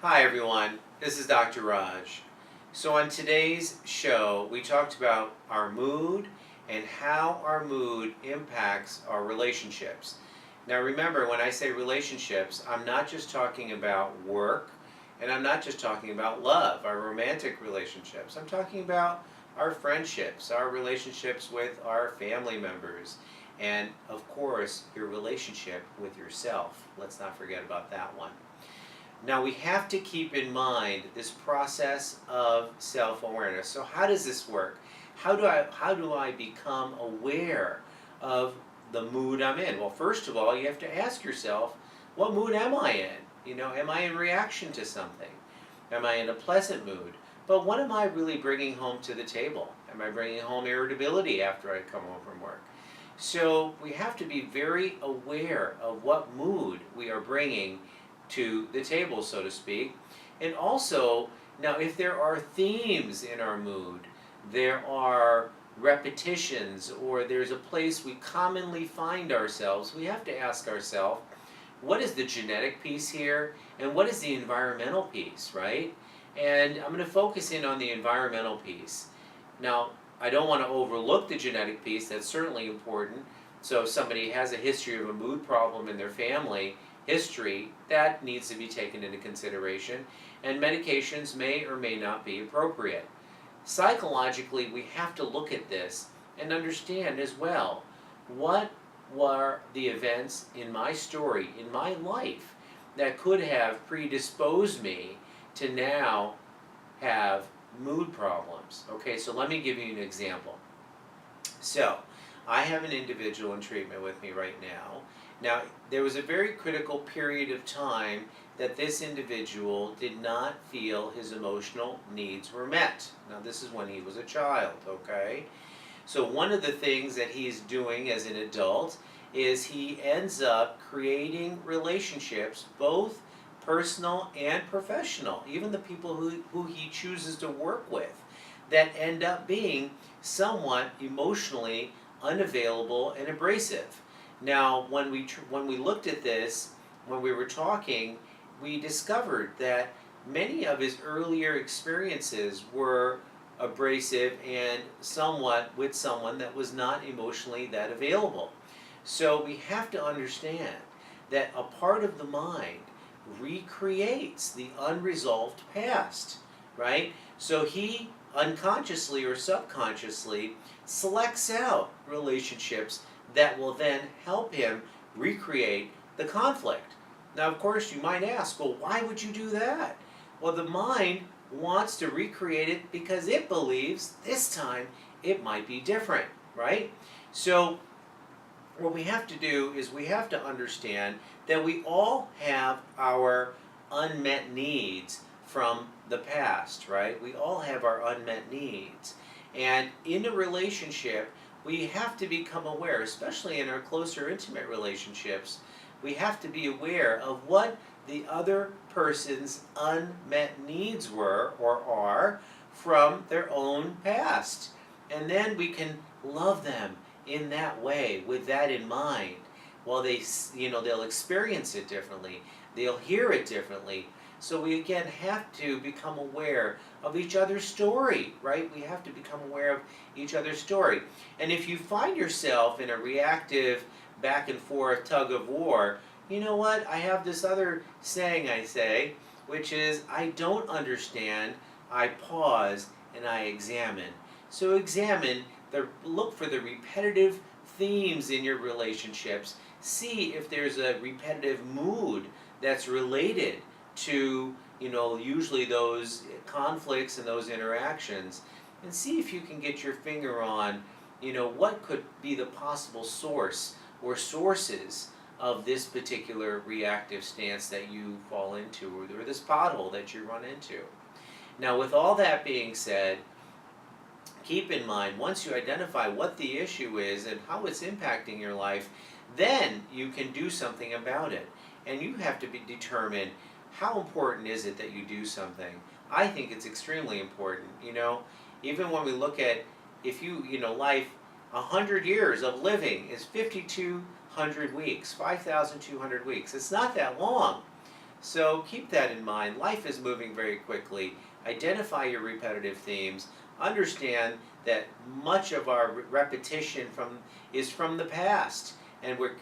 Hi everyone, this is Dr. Raj. So on today's show, we talked about our mood and how our mood impacts our relationships. Now remember, when I say relationships, I'm not just talking about work, and I'm not just talking about love, our romantic relationships. I'm talking about our friendships, our relationships with our family members, and of course, your relationship with yourself. Let's not forget about that one. Now we have to keep in mind this process of self-awareness. So how does this work? How do I become aware of the mood I'm in? Well, first of all, you have to ask yourself, what mood am I in? Am I in reaction to something? Am I in a pleasant mood? But what am I really bringing home to the table? Am I bringing home irritability after I come home from work? So we have to be very aware of what mood we are bringing to the table, so to speak. And also, now if there are themes in our mood, there are repetitions, or there's a place we commonly find ourselves, we have to ask ourselves, what is the genetic piece here, and what is the environmental piece, right? And I'm going to focus in on the environmental piece. Now, I don't want to overlook the genetic piece, that's certainly important. So if somebody has a history of a mood problem in their family history, that needs to be taken into consideration, and medications may or may not be appropriate. Psychologically, we have to look at this and understand as well, what were the events in my story, in my life, that could have predisposed me to now have mood problems. Okay, so let me give you an example. So, I have an individual in treatment with me right now. Now, there was a very critical period of time that this individual did not feel his emotional needs were met. Now, this is when he was a child, okay? So one of the things that he's doing as an adult is he ends up creating relationships, both personal and professional, even the people who he chooses to work with, that end up being somewhat emotionally unavailable and abrasive. Now, when we looked at this, when we were talking, we discovered that many of his earlier experiences were abrasive and somewhat with someone that was not emotionally that available. So we have to understand that a part of the mind recreates the unresolved past, right? So he unconsciously or subconsciously selects out relationships that will then help him recreate the conflict. Now, of course, you might ask, well, why would you do that? Well, the mind wants to recreate it because it believes this time it might be different, right? So what we have to do is we have to understand that we all have our unmet needs from the past, right? We all have our unmet needs. And in a relationship, we have to become aware, especially in our closer intimate relationships, we have to be aware of what the other person's unmet needs were or are from their own past. And then we can love them in that way, with that in mind. While they'll experience it differently, they'll hear it differently. So we again have to become aware of each other's story, right? We have to become aware of each other's story. And if you find yourself in a reactive back and forth tug of war, you know what? I have this other saying I say, which is, I don't understand, I pause and I examine. So look for the repetitive themes in your relationships. See if there's a repetitive mood that's related to, usually those conflicts and those interactions, and see if you can get your finger on, what could be the possible source or sources of this particular reactive stance that you fall into, or this pothole that you run into. Now, with all that being said, keep in mind, once you identify what the issue is and how it's impacting your life, then you can do something about it. And you have to determine, how important is it that you do something? I think it's extremely important. Even when we look at, life, 100 years of living is 5,200 weeks, 5,200 weeks. It's not that long. So keep that in mind. Life is moving very quickly. Identify your repetitive themes. Understand that much of our repetition is from the past, and we're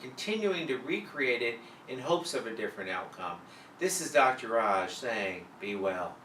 continuing to recreate it in hopes of a different outcome. This is Dr. Raj saying, be well.